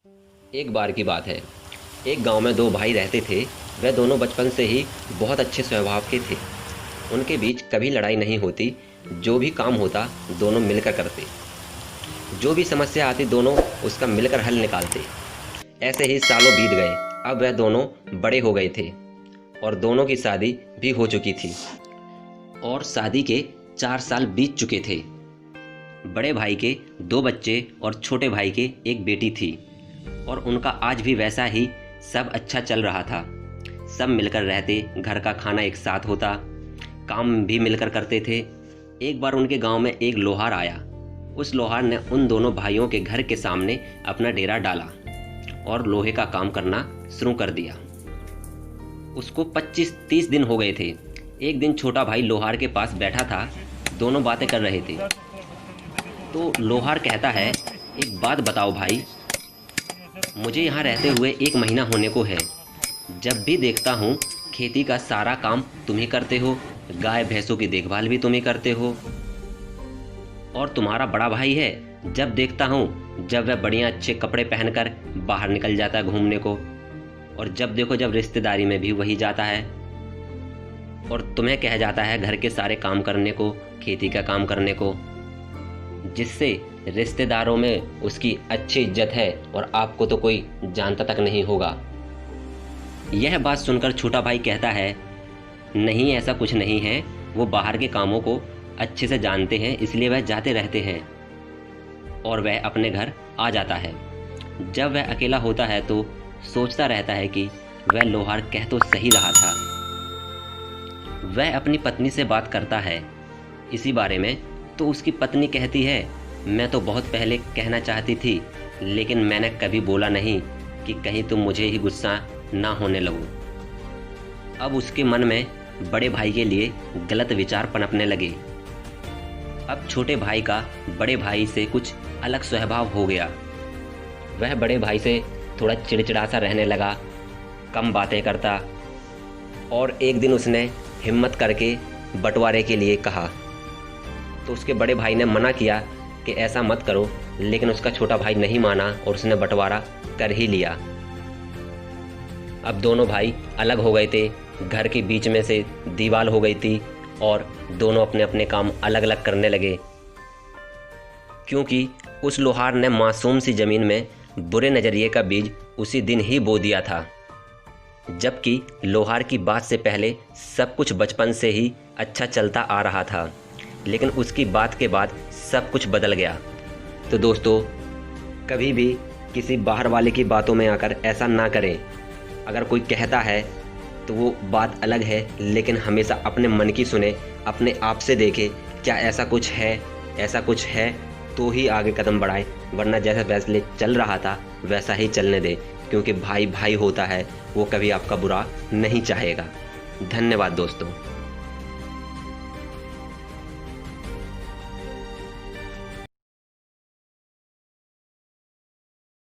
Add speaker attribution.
Speaker 1: एक बार की बात है। एक गांव में दो भाई रहते थे। वह दोनों बचपन से ही बहुत अच्छे स्वभाव के थे। उनके बीच कभी लड़ाई नहीं होती। जो भी काम होता दोनों मिलकर करते। जो भी समस्या आती दोनों उसका मिलकर हल निकालते। ऐसे ही सालों बीत गए। अब वह दोनों बड़े हो गए थे और दोनों की शादी भी हो चुकी थी। और शादी के 4 साल बीत चुके थे। बड़े भाई के 2 बच्चे और छोटे भाई के एक बेटी थी। और उनका आज भी वैसा ही सब अच्छा चल रहा था। सब मिलकर रहते, घर का खाना एक साथ होता, काम भी मिलकर करते थे। एक बार उनके गांव में एक लोहार आया। उस लोहार ने उन दोनों भाइयों के घर के सामने अपना डेरा डाला और लोहे का काम करना शुरू कर दिया। उसको 25-30 दिन हो गए थे। एक दिन छोटा भाई लोहार के पास बैठा था। दोनों बातें कर रहे थे। तो लोहार कहता है, एक बात बताओ भाई, मुझे यहाँ रहते हुए 1 महीना होने को है। जब भी देखता हूँ खेती का सारा काम तुम ही करते हो, गाय भैंसों की देखभाल भी तुम ही करते हो। और तुम्हारा बड़ा भाई है, जब देखता हूँ जब वह बढ़िया अच्छे कपड़े पहनकर बाहर निकल जाता है घूमने को, और जब देखो जब रिश्तेदारी में भी वही जाता है और तुम्हें कह जाता है घर के सारे काम करने को, खेती का काम करने को, जिससे रिश्तेदारों में उसकी अच्छी इज्जत है और आपको तो कोई जानता तक नहीं होगा। यह बात सुनकर छोटा भाई कहता है, नहीं ऐसा कुछ नहीं है, वो बाहर के कामों को अच्छे से जानते हैं इसलिए वह जाते रहते हैं और वह अपने घर आ जाता है। जब वह अकेला होता है तो सोचता रहता है कि वह लोहार कह तो सही रहा था। वह अपनी पत्नी से बात करता है इसी बारे में, तो उसकी पत्नी कहती है, मैं तो बहुत पहले कहना चाहती थी लेकिन मैंने कभी बोला नहीं कि कहीं तुम मुझे ही गुस्सा ना होने लगो। अब उसके मन में बड़े भाई के लिए गलत विचार पनपने लगे। अब छोटे भाई का बड़े भाई से कुछ अलग स्वभाव हो गया। वह बड़े भाई से थोड़ा चिड़चिड़ा सा रहने लगा, कम बातें करता। और एक दिन उसने हिम्मत करके बंटवारे के लिए कहा। तो उसके बड़े भाई ने मना किया कि ऐसा मत करो, लेकिन उसका छोटा भाई नहीं माना और उसने बंटवारा कर ही लिया। अब दोनों भाई अलग हो गए थे, घर के बीच में से दीवार हो गई थी और दोनों अपने अपने काम अलग अलग करने लगे, क्योंकि उस लोहार ने मासूम सी ज़मीन में बुरे नज़रिए का बीज उसी दिन ही बो दिया था। जबकि लोहार की बात से पहले सब कुछ बचपन से ही अच्छा चलता आ रहा था, लेकिन उसकी बात के बाद सब कुछ बदल गया। तो दोस्तों, कभी भी किसी बाहर वाले की बातों में आकर ऐसा ना करें। अगर कोई कहता है तो वो बात अलग है, लेकिन हमेशा अपने मन की सुने, अपने आप से देखे क्या ऐसा कुछ है तो ही आगे कदम बढ़ाए, वरना जैसा फैसले चल रहा था वैसा ही चलने दे, क्योंकि भाई भाई होता है, वो कभी आपका बुरा नहीं चाहेगा। धन्यवाद दोस्तों।